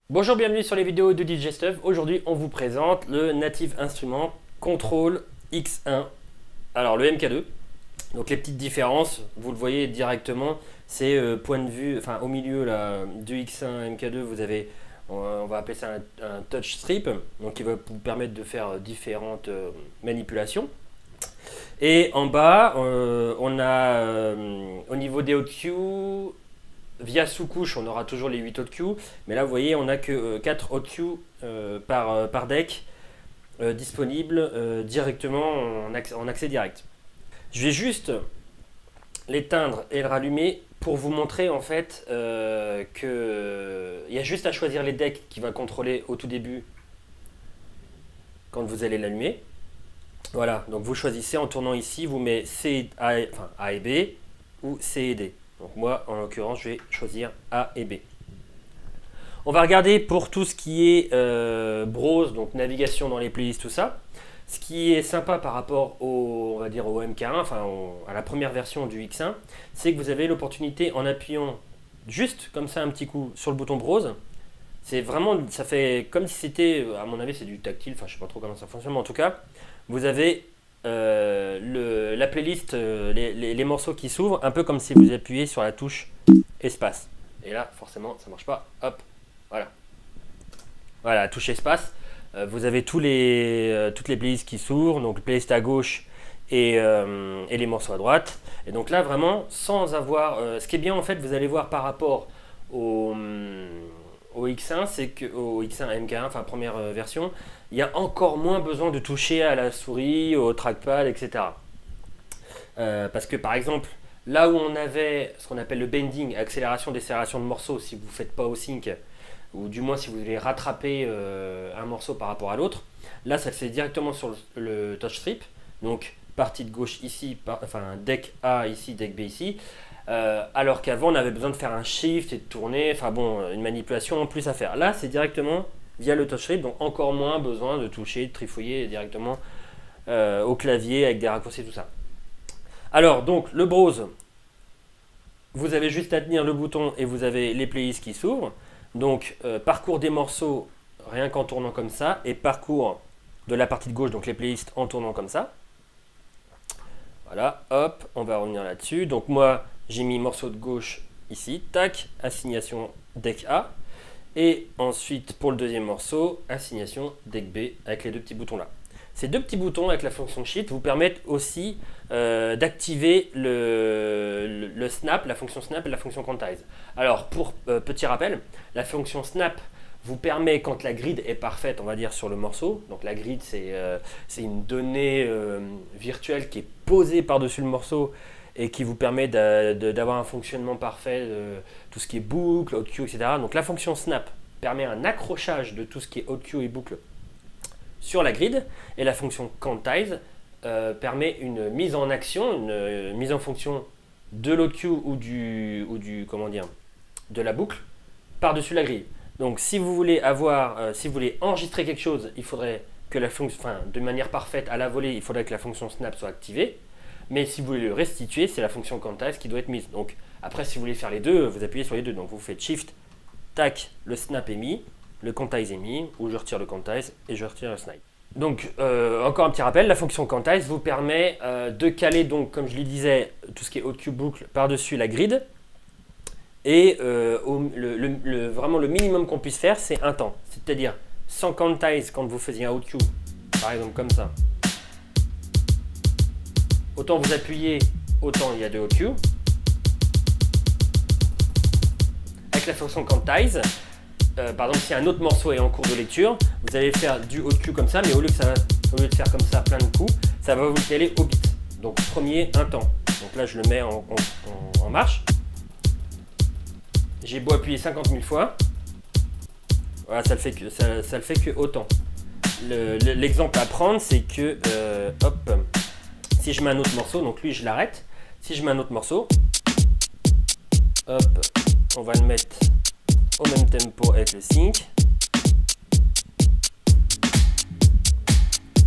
Bonjour, bienvenue sur les vidéos de DJ Stuff. Aujourd'hui, on vous présente le Native Instrument Control X1. Alors, le MK2. Donc, les petites différences, vous le voyez directement, c'est point de vue, enfin, au milieu là, du X1 MK2, vous avez, on va appeler ça un touch strip, donc qui va vous permettre de faire différentes manipulations. Et en bas, on a au niveau des hot cues. Via sous-couche, on aura toujours les 8 hot cues, mais là vous voyez, on n'a que 4 hot cues par deck disponibles directement en accès direct. Je vais juste l'éteindre et le rallumer pour vous montrer en fait qu'il y a juste à choisir les decks qui va contrôler au tout début quand vous allez l'allumer. Voilà, donc vous choisissez en tournant ici, vous mettez A et B ou C et D. Donc moi, en l'occurrence, je vais choisir A et B. On va regarder pour tout ce qui est browse, donc navigation dans les playlists, tout ça. Ce qui est sympa par rapport au, on va dire au MK1, enfin à la première version du X1, c'est que vous avez l'opportunité en appuyant juste comme ça un petit coup sur le bouton browse. C'est vraiment, ça fait comme si c'était, à mon avis, c'est du tactile, enfin je sais pas trop comment ça fonctionne, mais en tout cas, vous avez la playlist, les morceaux qui s'ouvrent, un peu comme si vous appuyez sur la touche espace. Et là, forcément, ça marche pas. Hop, voilà. Voilà, la touche espace. Vous avez toutes les playlists qui s'ouvrent, donc playlist à gauche et les morceaux à droite. Et donc là, vraiment, sans avoir. Ce qui est bien, en fait, vous allez voir par rapport au X1, c'est que au X1 MK1, enfin première version, il y a encore moins besoin de toucher à la souris, au trackpad, etc. Parce que par exemple, là où on avait ce qu'on appelle le bending, accélération, décélération de morceaux, si vous ne faites pas au sync, ou du moins si vous voulez rattraper un morceau par rapport à l'autre, là ça se fait directement sur le touch strip, donc partie de gauche ici, enfin deck A ici, deck B ici. Alors qu'avant on avait besoin de faire un shift et de tourner, enfin bon, une manipulation en plus à faire. Là c'est directement via le touch strip, donc encore moins besoin de toucher, de trifouiller directement au clavier avec des raccourcis, tout ça. Alors donc le browse, vous avez juste à tenir le bouton et vous avez les playlists qui s'ouvrent. Donc parcours des morceaux rien qu'en tournant comme ça, et parcours de la partie de gauche, donc les playlists en tournant comme ça. Voilà, hop, on va revenir là-dessus. Donc moi j'ai mis morceau de gauche ici, tac, assignation deck A. Et ensuite, pour le deuxième morceau, assignation deck B avec les deux petits boutons là. Ces deux petits boutons avec la fonction Shift vous permettent aussi d'activer le snap, la fonction snap et la fonction quantize. Alors, pour petit rappel, la fonction snap vous permet, quand la grid est parfaite, on va dire, sur le morceau. Donc la grid, c'est une donnée virtuelle qui est posée par-dessus le morceau et qui vous permet d'avoir un fonctionnement parfait de tout ce qui est boucle, hot cue, etc. Donc la fonction snap permet un accrochage de tout ce qui est hot cue et boucle sur la grid, et la fonction quantize permet une mise en action, une mise en fonction de l'hot cue ou comment dire, de la boucle par-dessus la grille. Donc si vous voulez si vous voulez enregistrer quelque chose, il faudrait que la fonction, enfin de manière parfaite à la volée, il faudrait que la fonction snap soit activée. Mais si vous voulez le restituer, c'est la fonction quantize qui doit être mise. Donc après, si vous voulez faire les deux, vous appuyez sur les deux. Donc vous faites Shift, tac, le snap est mis, le quantize est mis, ou je retire le quantize et je retire le snap. Donc encore un petit rappel, la fonction quantize vous permet de caler, donc comme je le disais, tout ce qui est hot cue boucle par-dessus la grid. Et vraiment le minimum qu'on puisse faire, c'est un temps. C'est-à-dire sans quantize, quand vous faisiez un hot cue, par exemple comme ça, autant vous appuyez, autant il y a de hot cue. Avec la fonction quantize, par exemple si un autre morceau est en cours de lecture, vous allez faire du hot cue comme ça, mais au lieu de faire comme ça plein de coups, ça va vous caler au beat. Donc premier, un temps. Donc là je le mets en marche. J'ai beau appuyer 50 000 fois, voilà, ça le fait que autant. L'exemple à prendre, c'est que hop, si je mets un autre morceau, donc lui je l'arrête. Si je mets un autre morceau, hop, on va le mettre au même tempo avec le sync.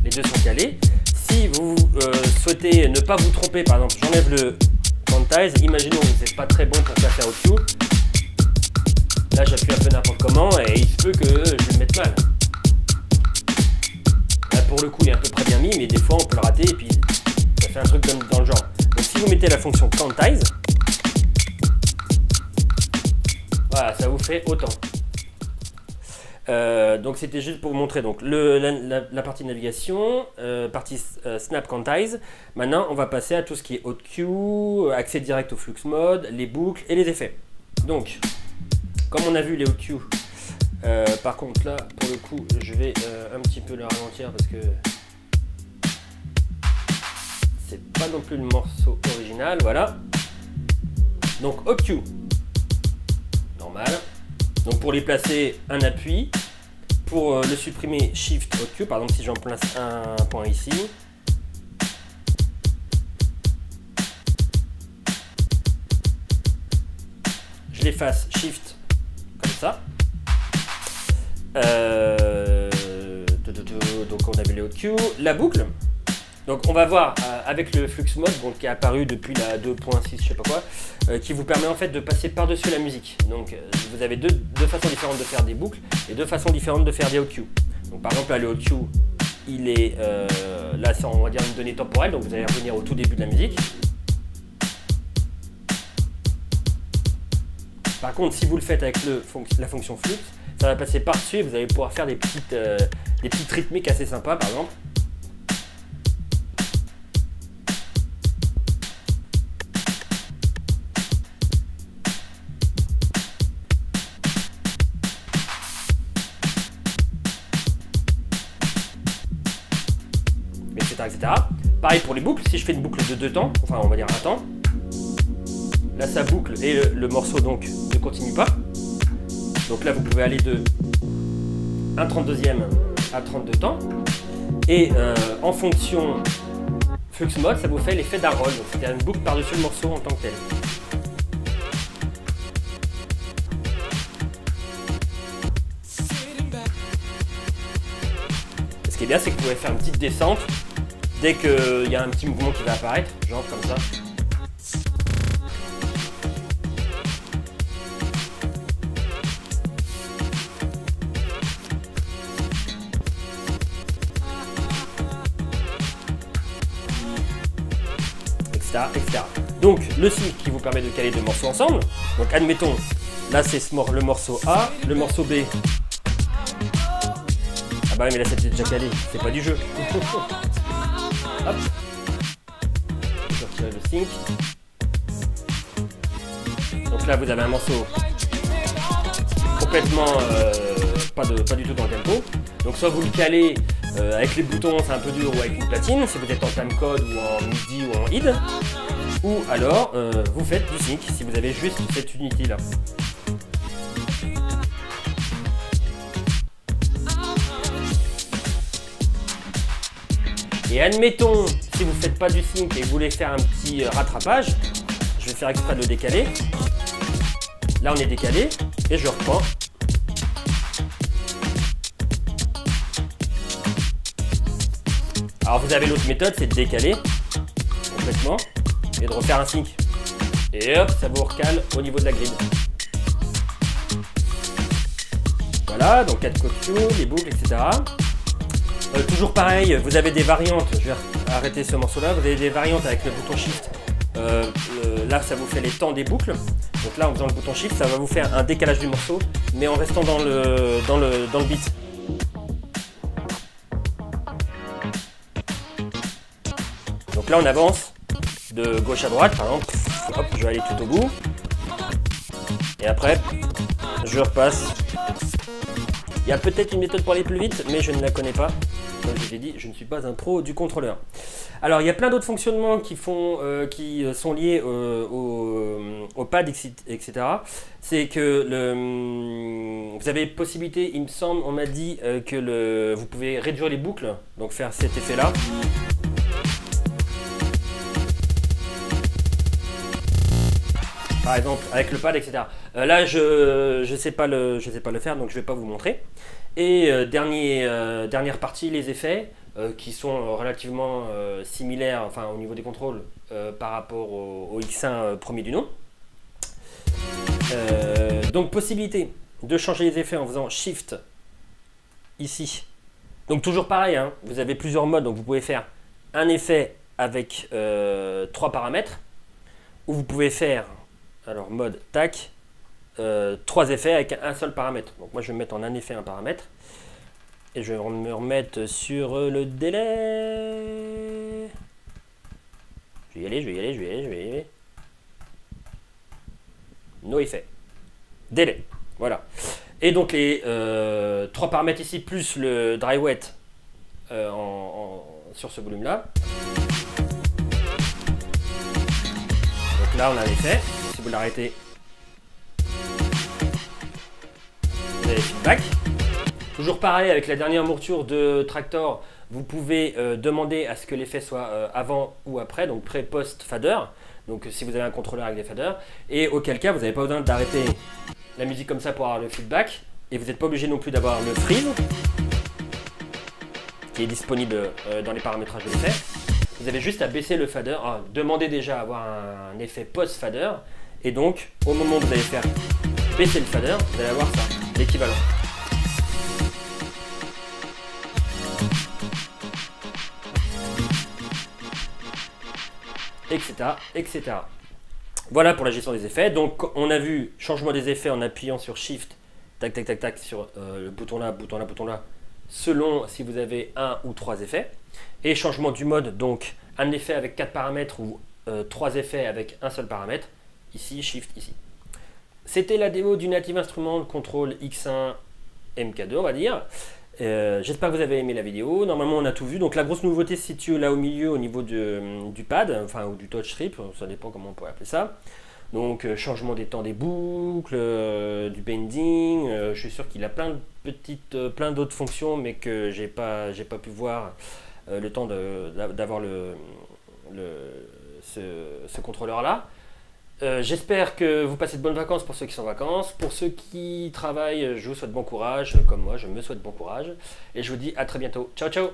Les deux sont calés. Si vous souhaitez ne pas vous tromper, par exemple, j'enlève le quantize. Imaginons que vous n'êtes pas très bon pour faire au cue. Là, j'appuie un peu n'importe comment et il se peut que je vais le mette mal. Là pour le coup il est à peu près bien mis, mais des fois on peut le rater et puis ça fait un truc dans le genre. Donc si vous mettez la fonction quantize, voilà, ça vous fait autant. Donc c'était juste pour vous montrer donc la partie navigation, partie Snap Quantize. Maintenant on va passer à tout ce qui est Haute Queue, accès direct au Flux Mode, les boucles et les effets. Donc comme on a vu les Haute Queue, par contre là pour le coup je vais un petit peu le ralentir parce que c'est pas non plus le morceau original. Voilà, donc Haute Queue normal. Donc pour les placer, un appui. Pour le supprimer, Shift Haute Queue. Par exemple, si j'en place un point ici. Je l'efface, Shift, comme ça. Donc on avait les Haute Queue. La boucle. Donc on va voir avec le Flux Mode donc, qui est apparu depuis la 2.6 je sais pas quoi, qui vous permet en fait de passer par-dessus la musique. Donc vous avez deux façons différentes de faire des boucles et deux façons différentes de faire des Haute Queue. Donc par exemple là le Haute Queue il est là c'est on va dire une donnée temporelle, donc vous allez revenir au tout début de la musique. Par contre si vous le faites avec la fonction Flux, ça va passer par-dessus et vous allez pouvoir faire des petites rythmiques assez sympas par exemple. Etc. Pareil pour les boucles, si je fais une boucle de 2 temps, enfin on va dire un temps, là ça boucle et le morceau donc ne continue pas. Donc là vous pouvez aller de 1/32e à 32 temps. Et en fonction Flux Mode, ça vous fait l'effet d'un roll, donc c'est-à-dire une boucle par-dessus le morceau en tant que tel. Ce qui est bien, c'est que vous pouvez faire une petite descente dès qu'il y a un petit mouvement qui va apparaître, genre comme ça. Etc. Donc le sync qui vous permet de caler deux morceaux ensemble. Donc admettons, là c'est le morceau A, le morceau B. Ah bah oui mais là c'est déjà calé, c'est pas du jeu. Hop. Je vais retirer le sync. Donc là vous avez un morceau complètement pas du tout dans le tempo. Donc soit vous le calez avec les boutons, c'est un peu dur, ou avec une platine, si vous êtes en timecode ou en MIDI ou en ID. Ou alors vous faites du sync si vous avez juste cette unité là. Et admettons, si vous ne faites pas du sync et vous voulez faire un petit rattrapage, je vais faire exprès de le décaler. Là on est décalé et je reprends. Alors vous avez l'autre méthode, c'est de décaler complètement et de refaire un sync. Et hop, ça vous recale au niveau de la grid. Voilà, donc 4 cautions, les boucles, etc. Toujours pareil, vous avez des variantes, je vais arrêter ce morceau là, vous avez des variantes avec le bouton Shift, là ça vous fait les temps des boucles, donc là en faisant le bouton Shift ça va vous faire un décalage du morceau, mais en restant dans le beat. Donc là on avance de gauche à droite par exemple, hop je vais aller tout au bout, et après je repasse. Il y a peut-être une méthode pour aller plus vite, mais je ne la connais pas. Comme je vous ai dit, je ne suis pas un pro du contrôleur. Alors, il y a plein d'autres fonctionnements qui sont liés au pad, etc. C'est que vous avez possibilité, il me semble, on m'a dit que vous pouvez réduire les boucles, donc faire cet effet-là. Par exemple avec le pad, etc. Là je sais pas le faire, donc je vais pas vous montrer. Et dernière partie, les effets qui sont relativement similaires, enfin au niveau des contrôles par rapport au X1 premier du nom. Donc possibilité de changer les effets en faisant Shift ici. Donc toujours pareil, hein, vous avez plusieurs modes, donc vous pouvez faire un effet avec 3 paramètres, ou vous pouvez faire, alors mode tac, 3 effets avec un seul paramètre. Donc moi je vais me mettre en un effet, un paramètre, et je vais me remettre sur le délai. Je vais y aller, je vais y aller, je vais y aller, je vais y aller. No effet. Délai. Voilà. Et donc les 3 paramètres ici, plus le dry wet sur ce volume-là. Donc là, on a l'effet. Si vous l'arrêtez, vous avez le feedback. Toujours pareil, avec la dernière mouture de Traktor, vous pouvez demander à ce que l'effet soit avant ou après, donc pré, post, fader. Donc si vous avez un contrôleur avec des faders. Et auquel cas, vous n'avez pas besoin d'arrêter la musique comme ça pour avoir le feedback. Et vous n'êtes pas obligé non plus d'avoir le freeze, qui est disponible dans les paramétrages de l'effet. Vous avez juste à baisser le fader, demander déjà à avoir un effet post-fader. Et donc, au moment où vous allez faire baisser le fader, vous allez avoir ça, l'équivalent. Etc, etc. Voilà pour la gestion des effets. Donc on a vu changement des effets en appuyant sur Shift, tac tac tac tac, sur le bouton là, bouton là, bouton là, selon si vous avez un ou 3 effets. Et changement du mode, donc un effet avec 4 paramètres ou 3 effets avec un seul paramètre, ici, Shift, ici. C'était la démo du Native Instruments Control X1 MK2, on va dire. J'espère que vous avez aimé la vidéo. Normalement on a tout vu, donc la grosse nouveauté se situe là au milieu au niveau du pad, enfin ou du touch strip, ça dépend comment on pourrait appeler ça. Donc changement des temps des boucles, du bending, je suis sûr qu'il a plein de plein d'autres fonctions mais que j'ai pas pu voir le temps d'avoir ce contrôleur là. J'espère que vous passez de bonnes vacances pour ceux qui sont en vacances. Pour ceux qui travaillent, je vous souhaite bon courage. Comme moi, je me souhaite bon courage. Et je vous dis à très bientôt. Ciao, ciao!